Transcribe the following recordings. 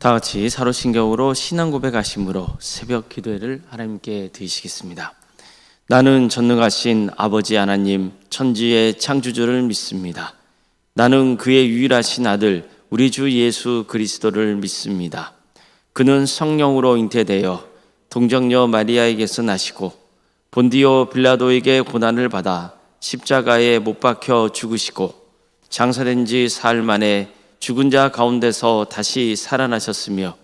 다 같이 사로신경으로 신앙 고백하심으로 새벽 기도회를 하나님께 드리시겠습니다. 나는 전능하신 아버지 하나님 천지의 창조주를 믿습니다. 나는 그의 유일하신 아들 우리 주 예수 그리스도를 믿습니다. 그는 성령으로 잉태되어 동정녀 마리아에게서 나시고 본디오 빌라도에게 고난을 받아 십자가에 못 박혀 죽으시고 장사된 지 사흘 만에 죽은 자 가운데서 다시 살아나셨으며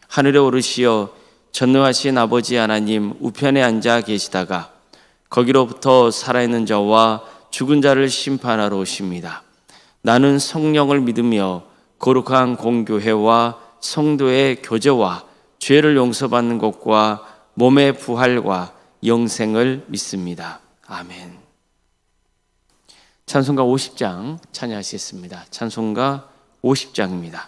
하늘에 오르시어 전능하신 아버지 하나님 우편에 앉아 계시다가 거기로부터 살아있는 자와 죽은 자를 심판하러 오십니다. 나는 성령을 믿으며 거룩한 공교회와 성도의 교제와 죄를 용서받는 것과 몸의 부활과 영생을 믿습니다. 아멘. 찬송가 50장 찬양하시겠습니다. 찬송가 50장입니다.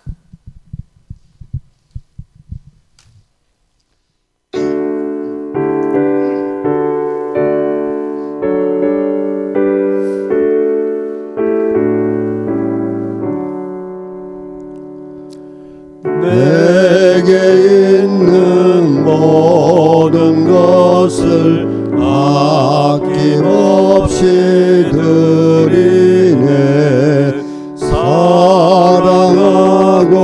내게 있는 모든 것을 아낌없이 드리네. 사랑하고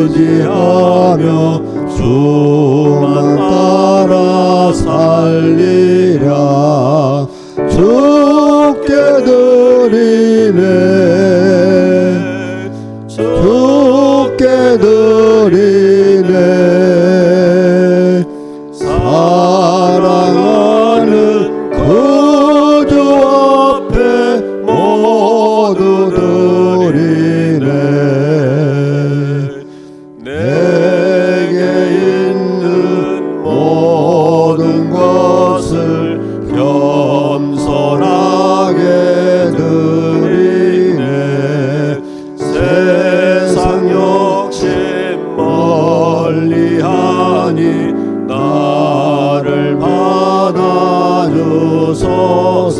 의지하며 주만 따라 살리라. 주께 드리네. 주께 드리네. 사랑하는 그 주 앞에 모두 드리네. 내게 있는 모든 것을 겸손하게 드리네. 세상 욕심 멀리하니 나를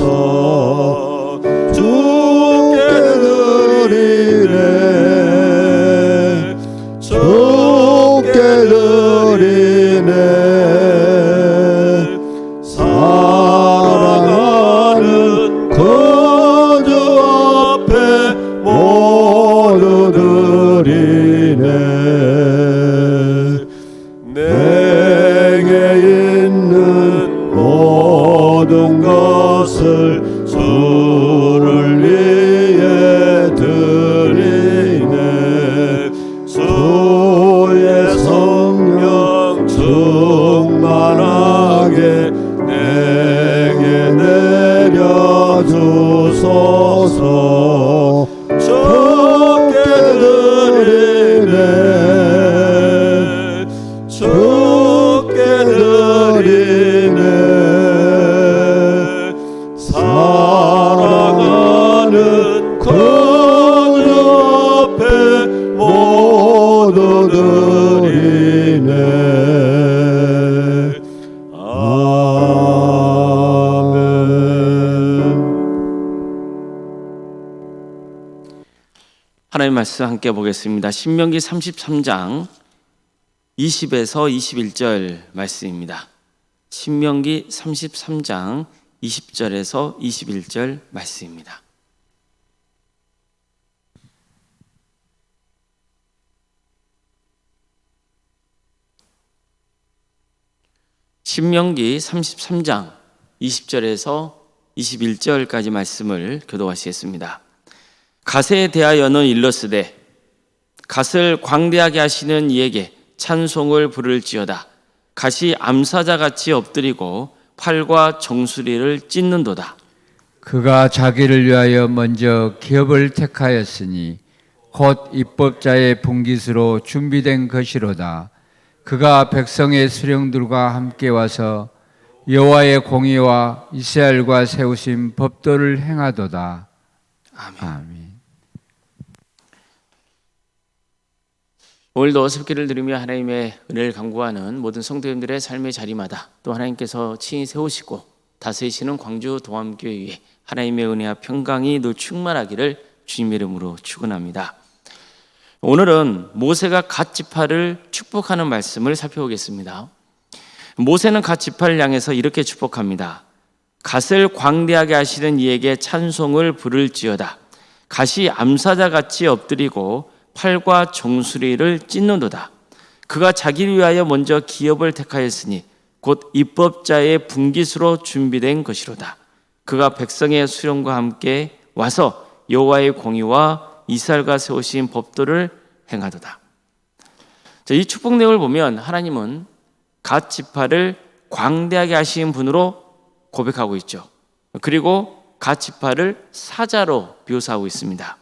받아주소서. 주께 드리네. 주께 드리네. 사랑하는 그 주 앞에 모두 드리네. 내게 있는 모든 것을 주를 위해 드리네. 주의 성령 충만하게 내게 내려주소서. 주께 드리네. 주께 드리네. 사랑하는 그 주 앞에 모두 드리네. 아멘. 하나님 말씀 함께 보겠습니다. 신명기 33장 20에서 21절 말씀입니다. 신명기 33장 20절에서 21절 말씀입니다. 신명기 33장 20절에서 21절까지 말씀을 교독하시겠습니다. 갓에 대하여는 일러스되 갓을 광대하게 하시는 이에게 찬송을 부를지어다. 갓이 암사자같이 엎드리고 팔과 정수리를 찢는도다. 그가 자기를 위하여 먼저 기업을 택하였으니 곧 입법자의 분깃으로 준비된 것이로다. 그가 백성의 수령들과 함께 와서 여호와의 공의와 이스라엘과 세우신 법도를 행하도다. 아멘. 아멘. 오늘도 새벽기를 들으며 하나님의 은혜를 간구하는 모든 성도님들의 삶의 자리마다 또 하나님께서 친히 세우시고 다스리시는 광주 동암교회 위에 하나님의 은혜와 평강이 늘 충만하기를 주님의 이름으로 축원합니다. 오늘은 모세가 갓 지파를 축복하는 말씀을 살펴보겠습니다. 모세는 갓 지파를 향해서 이렇게 축복합니다. 갓을 광대하게 하시는 이에게 찬송을 부를지어다. 갓이 암사자같이 엎드리고 팔과 정수리를 찢는도다. 그가 자기를 위하여 먼저 기업을 택하였으니 곧 입법자의 분깃으로 준비된 것이로다. 그가 백성의 수령과 함께 와서 여호와의 공의와 이스라엘과 세우신 법도를 행하도다. 이 축복 내용을 보면 하나님은 갓 지파를 광대하게 하신 분으로 고백하고 있죠. 그리고 갓 지파를 사자로 묘사하고 있습니다.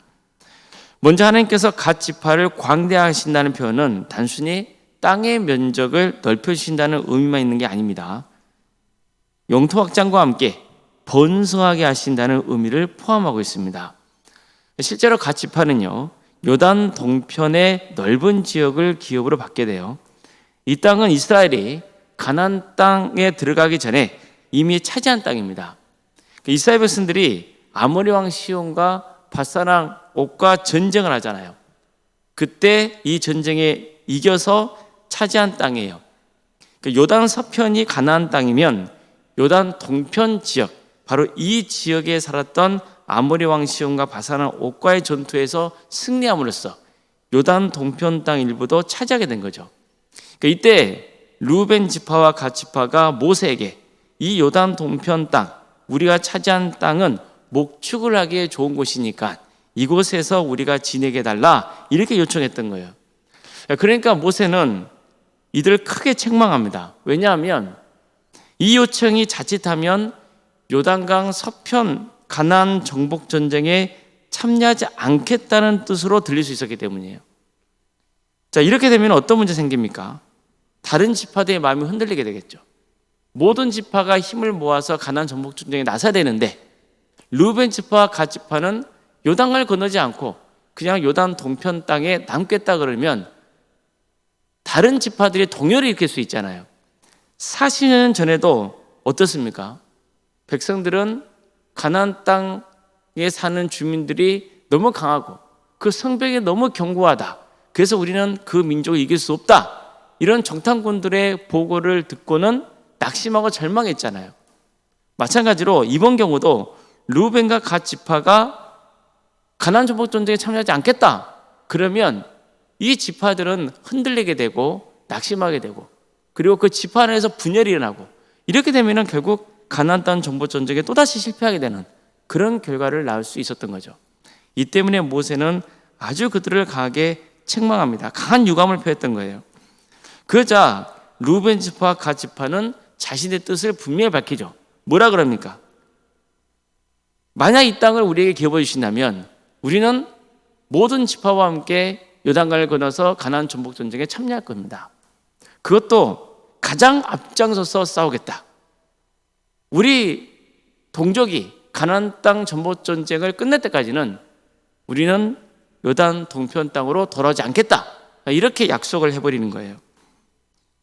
먼저 하나님께서 갓 지파를 광대하신다는 표현은 단순히 땅의 면적을 넓혀주신다는 의미만 있는 게 아닙니다. 영토 확장과 함께 번성하게 하신다는 의미를 포함하고 있습니다. 실제로 갓 지파는요, 요단 동편의 넓은 지역을 기업으로 받게 돼요. 이 땅은 이스라엘이 가나안 땅에 들어가기 전에 이미 차지한 땅입니다. 이스라엘 백성들이 아모리 왕 시온과 밧사랑 옥과 전쟁을 하잖아요. 그때 이 전쟁에 이겨서 차지한 땅이에요. 요단 서편이 가나안 땅이면 요단 동편 지역, 바로 이 지역에 살았던 아모리 왕 시온과 밧사랑 옥과의 전투에서 승리함으로써 요단 동편 땅 일부도 차지하게 된 거죠. 이때 루벤 지파와 갓 지파가 모세에게 이 요단 동편 땅, 우리가 차지한 땅은 목축을 하기에 좋은 곳이니까 이곳에서 우리가 지내게 달라, 이렇게 요청했던 거예요. 그러니까 모세는 이들을 크게 책망합니다. 왜냐하면 이 요청이 자칫하면 요단강 서편 가나안 정복 전쟁에 참여하지 않겠다는 뜻으로 들릴 수 있었기 때문이에요. 자, 이렇게 되면 어떤 문제 생깁니까? 다른 지파들의 마음이 흔들리게 되겠죠. 모든 지파가 힘을 모아서 가나안 정복 전쟁에 나서야 되는데 루벤 지파와 갓 지파는 요단강을 건너지 않고 그냥 요단 동편 땅에 남겠다 그러면 다른 지파들이 동요를 일으킬 수 있잖아요. 40년 전에도 어떻습니까? 백성들은 가나안 땅에 사는 주민들이 너무 강하고 그 성벽이 너무 견고하다. 그래서 우리는 그 민족을 이길 수 없다. 이런 정탐꾼들의 보고를 듣고는 낙심하고 절망했잖아요. 마찬가지로 이번 경우도 루벤과 갓 지파가 가나안 정복 전쟁에 참여하지 않겠다. 그러면 이 지파들은 흔들리게 되고 낙심하게 되고 그리고 그 지파 안에서 분열이 일어나고 이렇게 되면 결국 가나안 땅 정복 전쟁에 또다시 실패하게 되는 그런 결과를 낳을 수 있었던 거죠. 이 때문에 모세는 아주 그들을 강하게 책망합니다. 강한 유감을 표했던 거예요. 그러자 루벤 지파와 갓 지파는 자신의 뜻을 분명히 밝히죠. 뭐라 그럽니까? 만약 이 땅을 우리에게 기업해 주신다면 우리는 모든 지파와 함께 요단강을 건너서 가나안 정복 전쟁에 참여할 겁니다. 그것도 가장 앞장서서 싸우겠다. 우리 동족이 가나안 땅 정복 전쟁을 끝낼 때까지는 우리는 요단 동편 땅으로 돌아오지 않겠다. 이렇게 약속을 해버리는 거예요.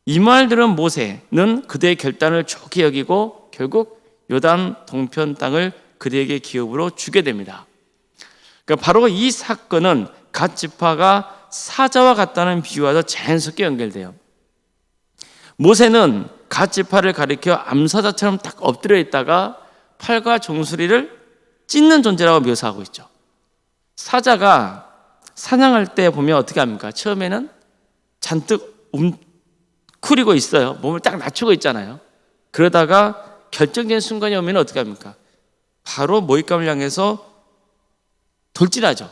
이 말들은 모세는 그대의 결단을 좋게 여기고 결국 요단 동편 땅을 그대에게 기업으로 주게 됩니다. 그러니까 바로 이 사건은 갓 지파가 사자와 같다는 비유와도 자연스럽게 연결돼요. 모세는 갓 지파를 가리켜 암사자처럼 딱 엎드려 있다가 팔과 정수리를 찢는 존재라고 묘사하고 있죠. 사자가 사냥할 때 보면 어떻게 합니까? 처음에는 잔뜩 웅크리고 있어요. 몸을 딱 낮추고 있잖아요. 그러다가 결정적인 순간이 오면 어떻게 합니까? 바로 모잇감을 향해서 돌진하죠.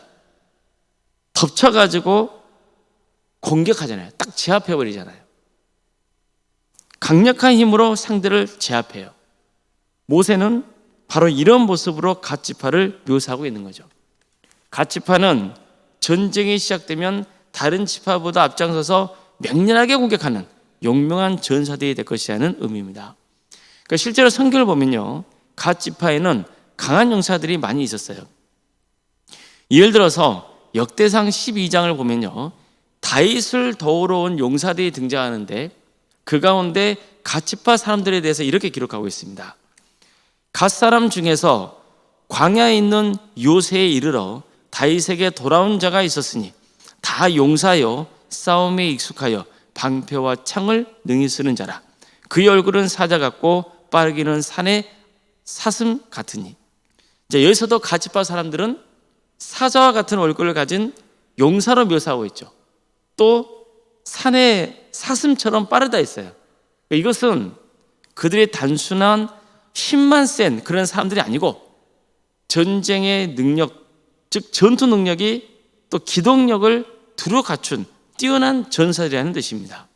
덮쳐가지고 공격하잖아요. 딱 제압해버리잖아요. 강력한 힘으로 상대를 제압해요. 모세는 바로 이런 모습으로 갓 지파를 묘사하고 있는 거죠. 갓 지파는 전쟁이 시작되면 다른 지파보다 앞장서서 맹렬하게 공격하는 용맹한 전사들이 될 것이라는 의미입니다. 그러니까 실제로 성경을 보면요, 갓 지파에는 강한 용사들이 많이 있었어요. 예를 들어서 역대상 12장을 보면요, 다윗을 도우러 온 용사들이 등장하는데 그 가운데 갓 지파 사람들에 대해서 이렇게 기록하고 있습니다. 갓 사람 중에서 광야에 있는 요새에 이르러 다윗에게 돌아온 자가 있었으니 다 다 용사여 싸움에 익숙하여 방패와 창을 능히 쓰는 자라. 그의 얼굴은 사자 같고 빠르기는 산의 사슴 같으니. 이제 여기서도 가치파 사람들은 사자와 같은 얼굴을 가진 용사로 묘사하고 있죠. 또 산의 사슴처럼 빠르다 했어요. 이것은 그들의 단순한 힘만 센 그런 사람들이 아니고 전쟁의 능력, 즉 전투 능력이 또 기동력을 두루 갖춘 뛰어난 전사들이라는 뜻입니다.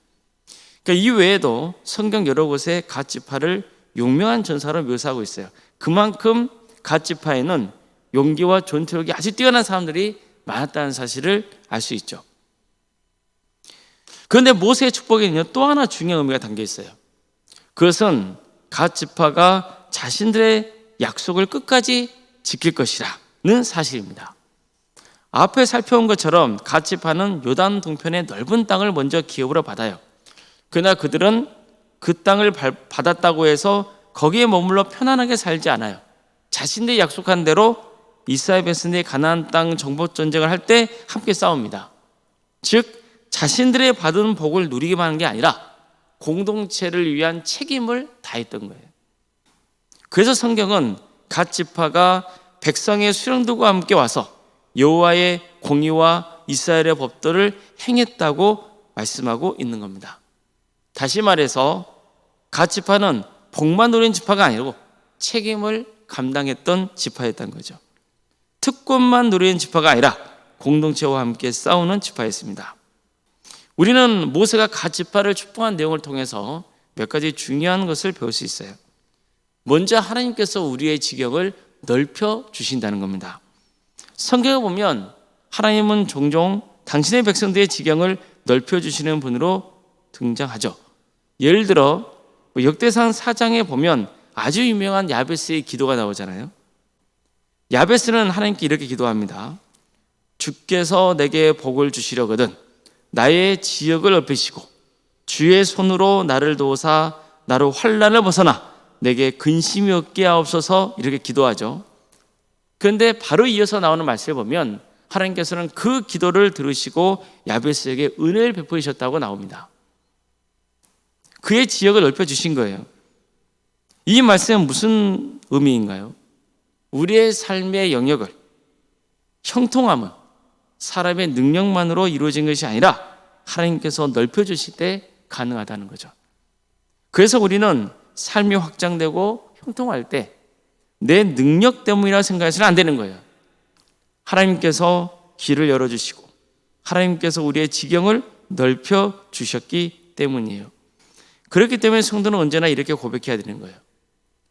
그러니까 이 외에도 성경 여러 곳에 갓지파를 용맹한 전사로 묘사하고 있어요. 그만큼 갓지파에는 용기와 전투력이 아주 뛰어난 사람들이 많았다는 사실을 알 수 있죠. 그런데 모세의 축복에는요, 또 하나 중요한 의미가 담겨 있어요. 그것은 갓지파가 자신들의 약속을 끝까지 지킬 것이라는 사실입니다. 앞에 살펴온 것처럼 갓지파는 요단 동편의 넓은 땅을 먼저 기업으로 받아요. 그러나 그들은 그 땅을 받았다고 해서 거기에 머물러 편안하게 살지 않아요. 자신들이 약속한 대로 이스라엘 백성들이 가나안 땅 정복 전쟁을 할 때 함께 싸웁니다. 즉 자신들의 받은 복을 누리기만 하는 게 아니라 공동체를 위한 책임을 다했던 거예요. 그래서 성경은 갓지파가 백성의 수령들과 함께 와서 여호와의 공의와 이스라엘의 법도를 행했다고 말씀하고 있는 겁니다. 다시 말해서 갓지파는 복만 누린 지파가 아니고 책임을 감당했던 지파였다는 거죠. 특권만 누리는 지파가 아니라 공동체와 함께 싸우는 지파였습니다. 우리는 모세가 갓지파를 축복한 내용을 통해서 몇 가지 중요한 것을 배울 수 있어요. 먼저 하나님께서 우리의 지경을 넓혀 주신다는 겁니다. 성경에 보면 하나님은 종종 당신의 백성들의 지경을 넓혀 주시는 분으로 등장하죠. 예를 들어 역대상 4장에 보면 아주 유명한 야베스의 기도가 나오잖아요. 야베스는 하나님께 이렇게 기도합니다. 주께서 내게 복을 주시려거든 나의 지역을 넓히시고 주의 손으로 나를 도우사 나로 환난을 벗어나 내게 근심이 없게 하옵소서, 이렇게 기도하죠. 그런데 바로 이어서 나오는 말씀을 보면 하나님께서는 그 기도를 들으시고 야베스에게 은혜를 베푸셨다고 나옵니다. 그의 지역을 넓혀주신 거예요. 이 말씀은 무슨 의미인가요? 우리의 삶의 영역을, 형통함은 사람의 능력만으로 이루어진 것이 아니라 하나님께서 넓혀주실 때 가능하다는 거죠. 그래서 우리는 삶이 확장되고 형통할 때 내 능력 때문이라 생각해서는 안 되는 거예요. 하나님께서 길을 열어주시고 하나님께서 우리의 지경을 넓혀주셨기 때문이에요. 그렇기 때문에 성도는 언제나 이렇게 고백해야 되는 거예요.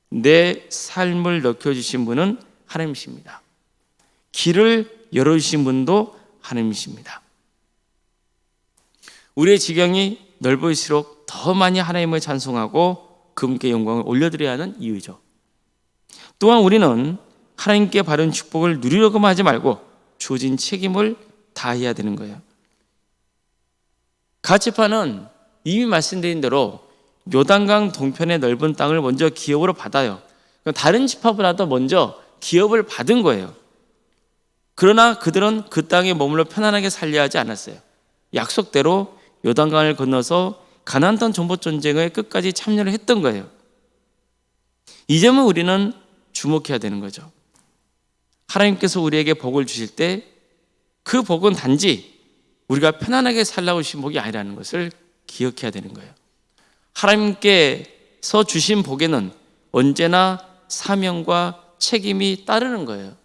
내 삶을 넓혀주신 분은 하나님이십니다. 길을 열어주신 분도 하나님이십니다. 우리의 지경이 넓을수록 더 많이 하나님을 찬송하고 그분께 영광을 올려드려야 하는 이유죠. 또한 우리는 하나님께 받은 축복을 누리려고만 하지 말고 주어진 책임을 다해야 되는 거예요. 갓지파는 이미 말씀드린 대로 요단강 동편의 넓은 땅을 먼저 기업으로 받아요. 다른 지파보다도 먼저 기업을 받은 거예요. 그러나 그들은 그 땅에 머물러 편안하게 살려 하지 않았어요. 약속대로 요단강을 건너서 가나안 땅 정복 전쟁에 끝까지 참여를 했던 거예요. 이 점은 우리는 주목해야 되는 거죠. 하나님께서 우리에게 복을 주실 때 그 복은 단지 우리가 편안하게 살라고 주신 복이 아니라는 것을 기억해야 되는 거예요. 하나님께서 주신 복에는 언제나 사명과 책임이 따르는 거예요.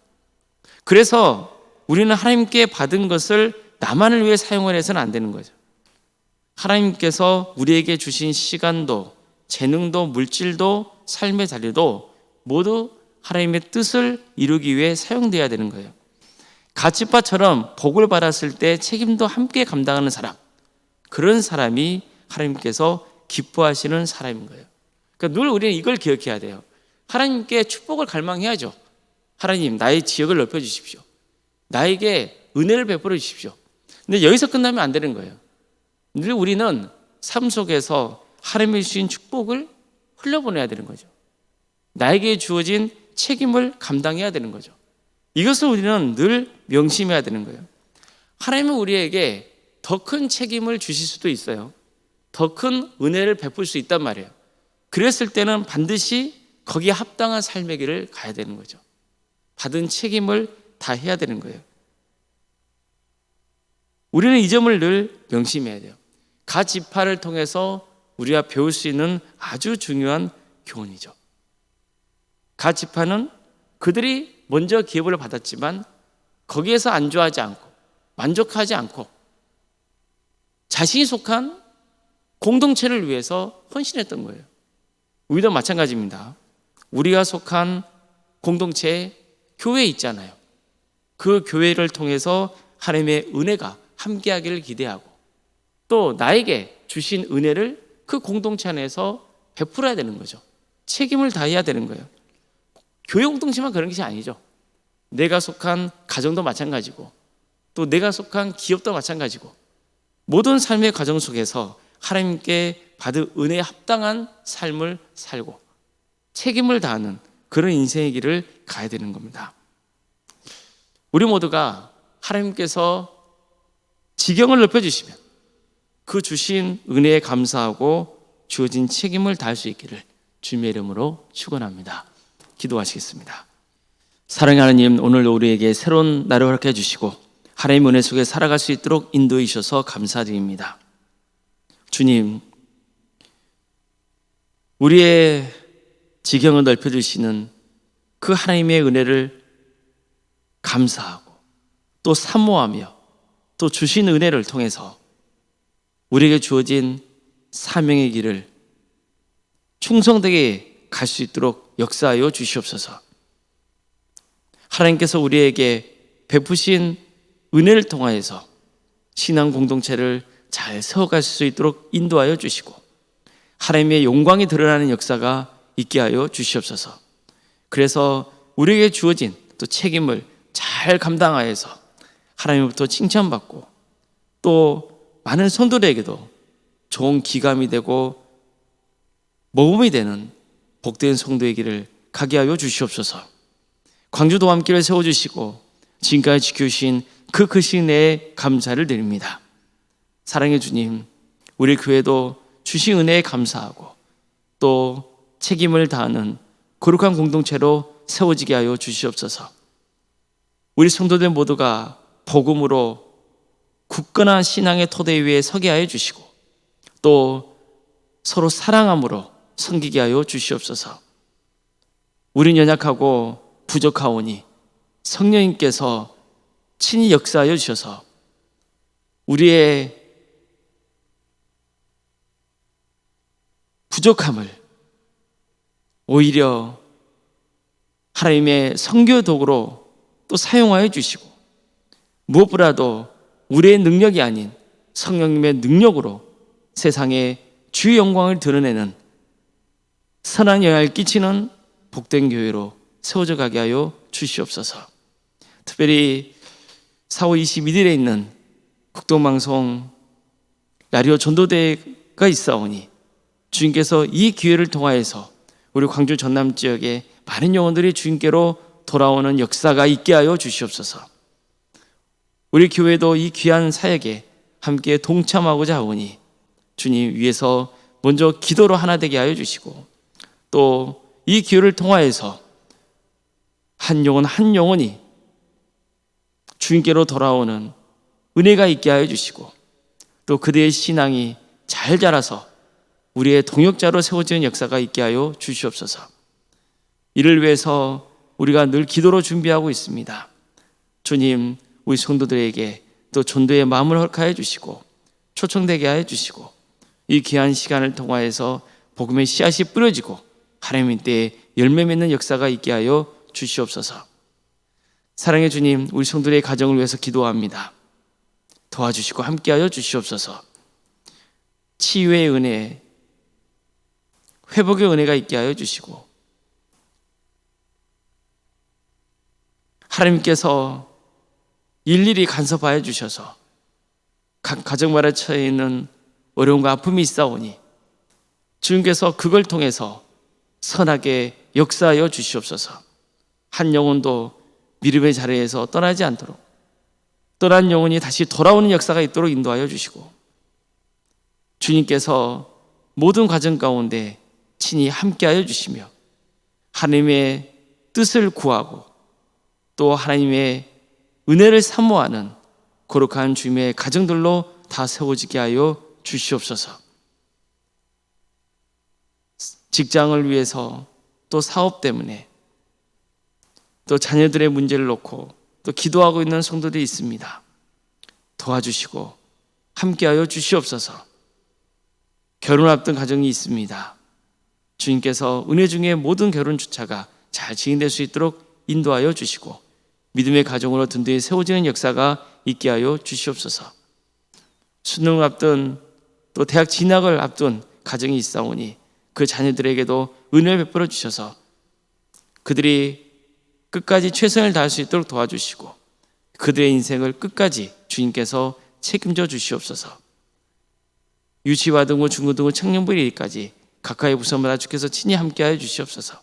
그래서 우리는 하나님께 받은 것을 나만을 위해 사용을 해서는 안 되는 거죠. 하나님께서 우리에게 주신 시간도, 재능도, 물질도, 삶의 자리도 모두 하나님의 뜻을 이루기 위해 사용되어야 되는 거예요. 갓지파처럼 복을 받았을 때 책임도 함께 감당하는 사람, 그런 사람이 하나님께서 기뻐하시는 사람인 거예요. 그러니까 늘 우리는 이걸 기억해야 돼요. 하나님께 축복을 갈망해야죠. 하나님, 나의 지역을 넓혀주십시오. 나에게 은혜를 베풀어 주십시오. 근데 여기서 끝나면 안 되는 거예요. 늘 우리는 삶 속에서 하나님이 주신 축복을 흘려보내야 되는 거죠. 나에게 주어진 책임을 감당해야 되는 거죠. 이것을 우리는 늘 명심해야 되는 거예요. 하나님은 우리에게 더 큰 책임을 주실 수도 있어요. 더 큰 은혜를 베풀 수 있단 말이에요. 그랬을 때는 반드시 거기에 합당한 삶의 길을 가야 되는 거죠. 받은 책임을 다 해야 되는 거예요. 우리는 이 점을 늘 명심해야 돼요. 가 지파를 통해서 우리가 배울 수 있는 아주 중요한 교훈이죠. 가 지파는 그들이 먼저 기업을 받았지만 거기에서 안주하지 않고 만족하지 않고 자신이 속한 공동체를 위해서 헌신했던 거예요. 우리도 마찬가지입니다. 우리가 속한 공동체, 교회에 있잖아요. 그 교회를 통해서 하나님의 은혜가 함께하기를 기대하고 또 나에게 주신 은혜를 그 공동체 안에서 베풀어야 되는 거죠. 책임을 다해야 되는 거예요. 교회 공동체만 그런 것이 아니죠. 내가 속한 가정도 마찬가지고 또 내가 속한 기업도 마찬가지고 모든 삶의 과정 속에서 하나님께 받은 은혜에 합당한 삶을 살고 책임을 다하는 그런 인생의 길을 가야 되는 겁니다. 우리 모두가 하나님께서 지경을 넓혀주시면 그 주신 은혜에 감사하고 주어진 책임을 다할 수 있기를 주님의 이름으로 축원합니다. 기도하시겠습니다. 사랑하는 하나님, 오늘 우리에게 새로운 날을 허락해 주시고 하나님의 은혜 속에 살아갈 수 있도록 인도해 주셔서 감사드립니다. 주님, 우리의 지경을 넓혀주시는 그 하나님의 은혜를 감사하고 또 사모하며 또 주신 은혜를 통해서 우리에게 주어진 사명의 길을 충성되게 갈 수 있도록 역사하여 주시옵소서. 하나님께서 우리에게 베푸신 은혜를 통하여서 신앙 공동체를 잘 세워갈 수 있도록 인도하여 주시고 하나님의 영광이 드러나는 역사가 있게 하여 주시옵소서. 그래서 우리에게 주어진 또 책임을 잘 감당하여서 하나님으로부터 칭찬받고 또 많은 성도들에게도 좋은 기감이 되고 모범이 되는 복된 성도의 길을 가게 하여 주시옵소서. 광주도 함께를 세워주시고 지금까지 지켜주신 그 크신 은혜에 감사를 드립니다. 사랑의 주님, 우리 교회도 주신 은혜에 감사하고 또 책임을 다하는 거룩한 공동체로 세워지게 하여 주시옵소서. 우리 성도들 모두가 복음으로 굳건한 신앙의 토대 위에 서게 하여 주시고 또 서로 사랑함으로 섬기게 하여 주시옵소서. 우린 연약하고 부족하오니 성령님께서 친히 역사하여 주셔서 우리의 부족함을 오히려 하나님의 선교 도구로 또 사용하여 주시고 무엇보다도 우리의 능력이 아닌 성령님의 능력으로 세상에 주의 영광을 드러내는 선한 영향을 끼치는 복된 교회로 세워져 가게 하여 주시옵소서. 특별히 4월 21일에 있는 국동방송 라디오 전도대회가 있사오니 주님께서 이 기회를 통하여서 우리 광주 전남 지역에 많은 영혼들이 주님께로 돌아오는 역사가 있게 하여 주시옵소서. 우리 교회도 이 귀한 사역에 함께 동참하고자 하오니 주님 위에서 먼저 기도로 하나 되게 하여 주시고 또 이 기회를 통하여서 한 영혼 한 영혼이 주님께로 돌아오는 은혜가 있게 하여 주시고 또 그들의 신앙이 잘 자라서 우리의 동역자로 세워지는 역사가 있게 하여 주시옵소서. 이를 위해서 우리가 늘 기도로 준비하고 있습니다. 주님, 우리 성도들에게 또 전도의 마음을 허락하여 주시고 초청되게 하여 주시고 이 귀한 시간을 통하여서 복음의 씨앗이 뿌려지고 하나님의 때에 열매 맺는 역사가 있게 하여 주시옵소서. 사랑의 주님, 우리 성도들의 가정을 위해서 기도합니다. 도와주시고 함께하여 주시옵소서. 치유의 은혜, 회복의 은혜가 있게 하여 주시고 하나님께서 일일이 간섭하여 주셔서 각 가정마다 처해 있는 어려움과 아픔이 있사오니 주님께서 그걸 통해서 선하게 역사하여 주시옵소서. 한 영혼도 믿음의 자리에서 떠나지 않도록 떠난 영혼이 다시 돌아오는 역사가 있도록 인도하여 주시고, 주님께서 모든 과정 가운데 친히 함께하여 주시며 하나님의 뜻을 구하고 또 하나님의 은혜를 사모하는 거룩한 주님의 가정들로 다 세워지게 하여 주시옵소서. 직장을 위해서 또 사업 때문에 또 자녀들의 문제를 놓고 또 기도하고 있는 성도들이 있습니다. 도와주시고 함께하여 주시옵소서. 결혼 앞둔 가정이 있습니다. 주님께서 은혜 중에 모든 결혼 주차가 잘 진행될 수 있도록 인도하여 주시고 믿음의 가정으로 든든히 세워지는 역사가 있게 하여 주시옵소서. 수능을 앞둔 또 대학 진학을 앞둔 가정이 있사오니 그 자녀들에게도 은혜를 베풀어 주셔서 그들이 끝까지 최선을 다할 수 있도록 도와주시고 그들의 인생을 끝까지 주님께서 책임져 주시옵소서. 유치와 등후 중고등부 청년부 일까지 각각의 부서마다 주께서 친히 함께하여 주시옵소서.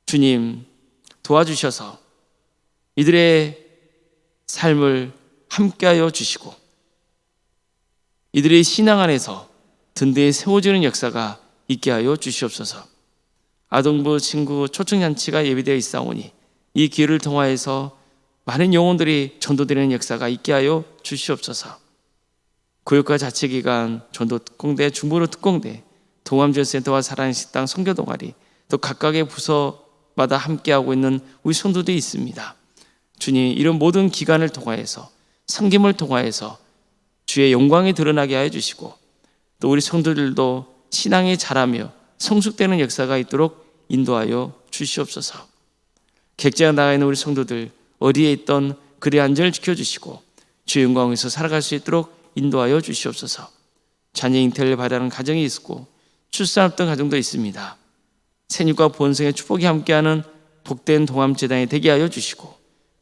주님 도와주셔서 이들의 삶을 함께하여 주시고 이들의 신앙 안에서 든든히 세워지는 역사가 있게 하여 주시옵소서. 아동부 친구 초청잔치가 예비되어 있사오니 이 기회를 통하여서 많은 영혼들이 전도되는 역사가 있게 하여 주시옵소서. 교육과 자치기관, 전도 특공대, 중보로 특공대, 동암지원센터와 사랑의 식당, 선교 동아리, 또 각각의 부서마다 함께하고 있는 우리 성도들이 있습니다. 주님, 이런 모든 기관을 통하여서 섬김을 통하여서 주의 영광이 드러나게 하여 주시고 또 우리 성도들도 신앙이 자라며 성숙되는 역사가 있도록 인도하여 주시옵소서. 객지에 나가 있는 우리 성도들 어디에 있던 그들의 안전을 지켜주시고 주의 영광에서 살아갈 수 있도록 인도하여 주시옵소서. 자녀 잉태를 바라는 가정이 있고 출산 앞둔 가정도 있습니다. 생육과 본성의 축복이 함께하는 복된 동암재단이 되게 하여 주시고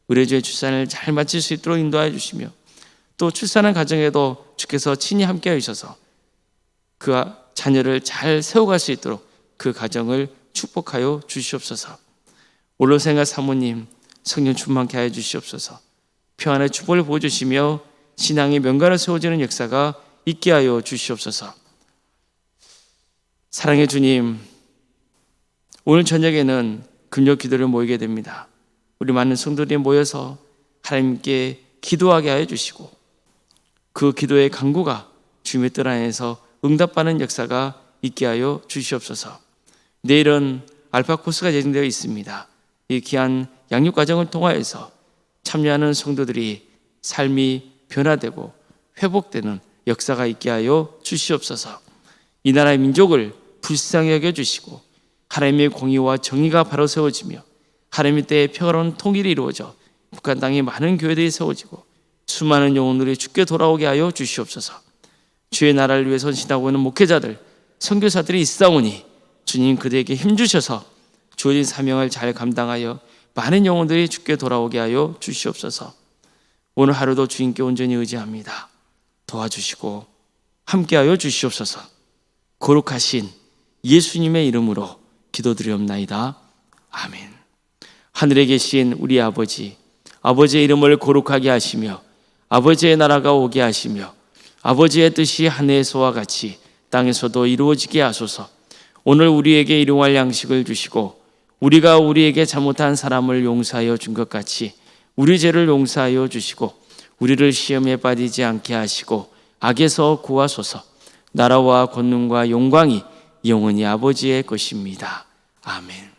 의뢰주의 출산을 잘 마칠 수 있도록 인도하여 주시며 또 출산한 가정에도 주께서 친히 함께하여 주셔서 그 자녀를 잘 세워갈 수 있도록 그 가정을 축복하여 주시옵소서. 올로생활 사모님 성령 충만케 하여 주시옵소서. 평안의 축복을 보여주시며 신앙의 명가를 세워지는 역사가 있게 하여 주시옵소서. 사랑의 주님, 오늘 저녁에는 금요 기도를 모이게 됩니다. 우리 많은 성도들이 모여서 하나님께 기도하게 하여 주시고 그 기도의 간구가 주님의 뜻 안에서 응답받는 역사가 있게 하여 주시옵소서. 내일은 알파 코스가 예정되어 있습니다. 이 귀한 양육 과정을 통하여서 참여하는 성도들이 삶이 변화되고 회복되는 역사가 있게 하여 주시옵소서. 이 나라의 민족을 불쌍히 여겨주시고 하나님의 공의와 정의가 바로 세워지며 하나님의 때에 평화로운 통일이 이루어져 북한 땅에 많은 교회들이 세워지고 수많은 영혼들이 주께 돌아오게 하여 주시옵소서. 주의 나라를 위해 선신하고 있는 목회자들, 선교사들이 있사오니 주님 그들에게 힘주셔서 주어진 사명을 잘 감당하여 많은 영혼들이 주께 돌아오게 하여 주시옵소서. 오늘 하루도 주님께 온전히 의지합니다. 도와주시고 함께하여 주시옵소서. 거룩하신 예수님의 이름으로 기도드리옵나이다. 아멘. 하늘에 계신 우리 아버지, 아버지의 이름을 거룩하게 하시며 아버지의 나라가 오게 하시며 아버지의 뜻이 하늘에서와 같이 땅에서도 이루어지게 하소서. 오늘 우리에게 일용할 양식을 주시고 우리가 우리에게 잘못한 사람을 용서하여 준 것 같이 우리 죄를 용서하여 주시고 우리를 시험에 빠지지 않게 하시고 악에서 구하소서. 나라와 권능과 영광이 영원히 아버지의 것입니다. 아멘.